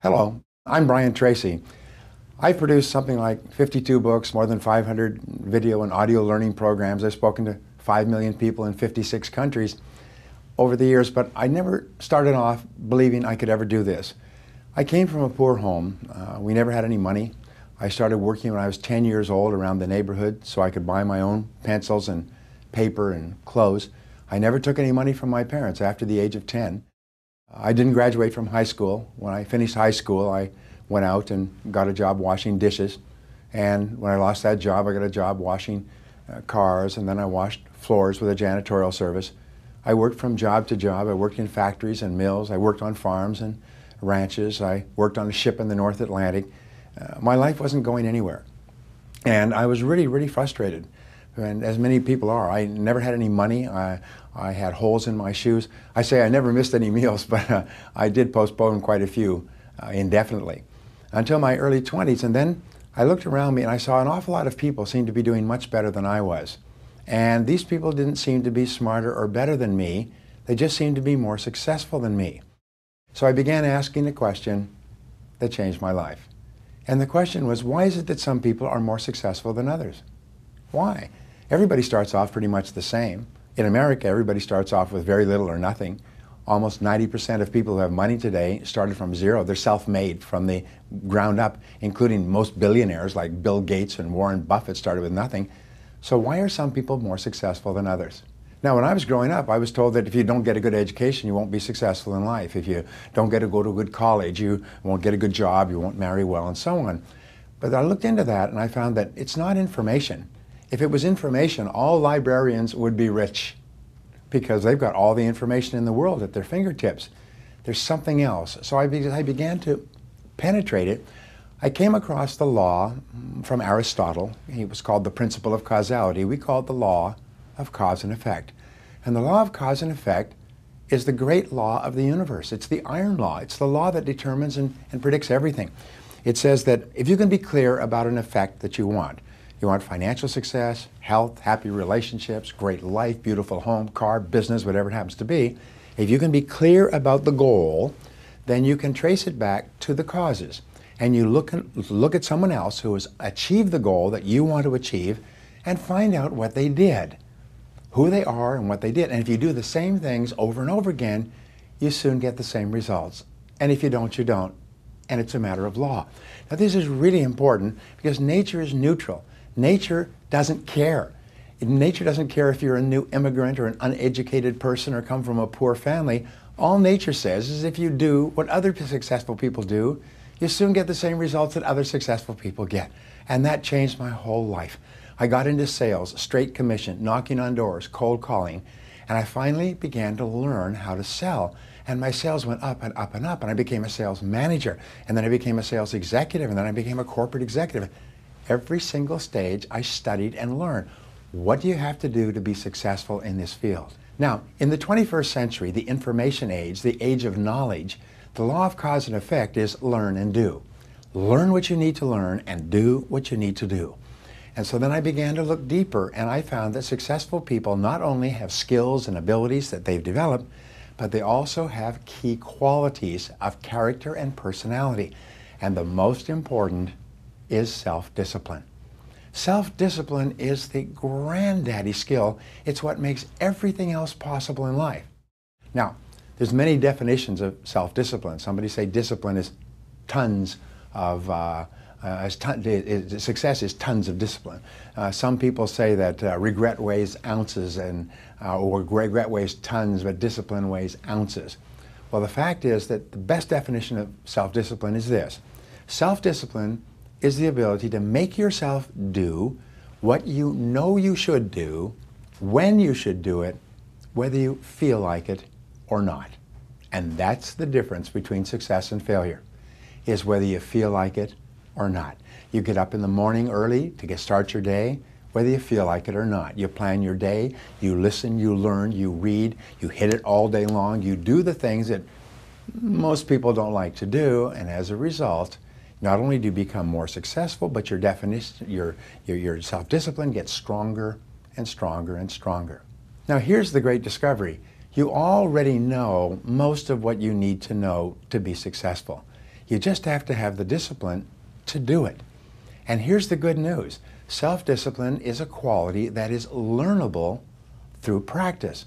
Hello, I'm Brian Tracy. I've produced something like 52 books, more than 500 video and audio learning programs. I've spoken to 5 million people in 56 countries over the years, but I never started off believing I could ever do this. I came from a poor home. We never had any money. I started working when I was 10 years old around the neighborhood so I could buy my own pencils and paper and clothes. I never took any money from my parents after the age of 10. I didn't graduate from high school. When I finished high school, I went out and got a job washing dishes. And when I lost that job, I got a job washing cars, and then I washed floors with a janitorial service. I worked from job to job. I worked in factories and mills. I worked on farms and ranches. I worked on a ship in the North Atlantic. My life wasn't going anywhere. And I was really frustrated. And as many people are, I never had any money. I had holes in my shoes. I say I never missed any meals, but I did postpone quite a few indefinitely until my early 20s. And then I looked around me and I saw an awful lot of people seemed to be doing much better than I was. And these people didn't seem to be smarter or better than me. They just seemed to be more successful than me. So I began asking the question that changed my life. And the question was, why is it that some people are more successful than others? Why? Everybody starts off pretty much the same. In America, everybody starts off with very little or nothing. Almost 90% of people who have money today started from zero. They're self-made from the ground up, including most billionaires like Bill Gates and Warren Buffett started with nothing. So why are some people more successful than others? Now, when I was growing up, I was told that if you don't get a good education, you won't be successful in life. If you don't get to go to a good college, you won't get a good job, you won't marry well, and so on. But I looked into that and I found that it's not information. If it was information, all librarians would be rich because they've got all the information in the world at their fingertips. There's something else. So I began to penetrate it. I came across the law from Aristotle. It was called the principle of causality. We call it the law of cause and effect. And the law of cause and effect is the great law of the universe. It's the iron law. It's the law that determines and predicts everything. It says that if you can be clear about an effect that you want financial success, health, happy relationships, great life, beautiful home, car, business, whatever it happens to be, if you can be clear about the goal, then you can trace it back to the causes. And you look at someone else who has achieved the goal that you want to achieve and find out what they did, who they are and what they did. And if you do the same things over and over again, you soon get the same results. And if you don't, you don't. And it's a matter of law. Now, this is really important because nature is neutral. Nature doesn't care. Nature doesn't care if you're a new immigrant or an uneducated person or come from a poor family. All nature says is if you do what other successful people do, you soon get the same results that other successful people get. And that changed my whole life. I got into sales, straight commission, knocking on doors, cold calling, and I finally began to learn how to sell. And my sales went up and up and up, and I became a sales manager, and then I became a sales executive, and then I became a corporate executive. Every single stage I studied and learned. What do you have to do to be successful in this field? Now, in the 21st century, the information age, the age of knowledge, the law of cause and effect is learn and do. Learn what you need to learn and do what you need to do. And so then I began to look deeper, and I found that successful people not only have skills and abilities that they've developed, but they also have key qualities of character and personality. And the most important is self-discipline. Self-discipline is the granddaddy skill. It's what makes everything else possible in life. Now, there's many definitions of self-discipline. Somebody say discipline is tons of, success is tons of discipline. Some people say that regret weighs ounces or regret weighs tons, but discipline weighs ounces. Well, the fact is that the best definition of self-discipline is this. Self-discipline is the ability to make yourself do what you know you should do, when you should do it, whether you feel like it or not. And that's the difference between success and failure, is whether you feel like it or not. You get up in the morning early to start your day, whether you feel like it or not. You plan your day, you listen, you learn, you read, you hit it all day long, you do the things that most people don't like to do, and as a result, not only do you become more successful, but your self-discipline gets stronger and stronger and stronger. Now here's the great discovery. You already know most of what you need to know to be successful. You just have to have the discipline to do it. And here's the good news. Self-discipline is a quality that is learnable through practice.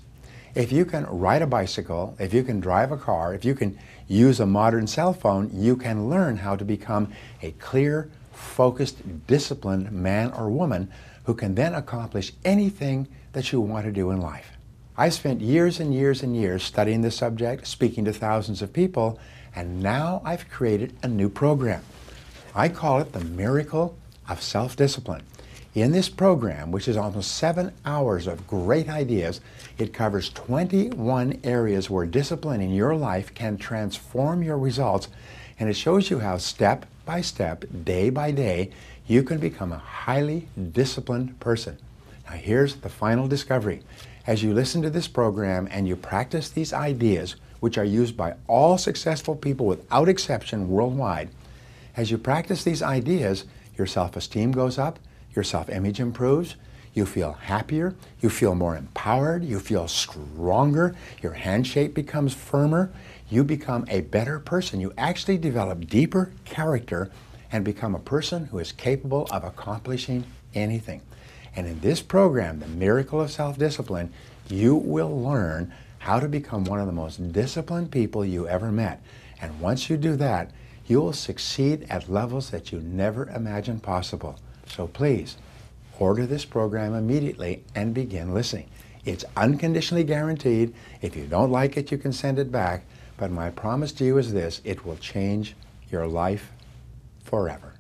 If you can ride a bicycle, if you can drive a car, if you can use a modern cell phone, you can learn how to become a clear, focused, disciplined man or woman who can then accomplish anything that you want to do in life. I spent years and years and years studying this subject, speaking to thousands of people, and now I've created a new program. I call it the Miracle of Self-Discipline. In this program, which is almost 7 hours of great ideas, it covers 21 areas where discipline in your life can transform your results, and it shows you how step by step, day by day, you can become a highly disciplined person. Now here's the final discovery. As you listen to this program and you practice these ideas, which are used by all successful people without exception worldwide, as you practice these ideas, your self-esteem goes up, your self-image improves, you feel happier, you feel more empowered, you feel stronger, your handshake becomes firmer, you become a better person. You actually develop deeper character and become a person who is capable of accomplishing anything. And in this program, The Miracle of Self-Discipline, you will learn how to become one of the most disciplined people you ever met. And once you do that, you will succeed at levels that you never imagined possible. So please, order this program immediately and begin listening. It's unconditionally guaranteed. If you don't like it, you can send it back. But my promise to you is this: it will change your life forever.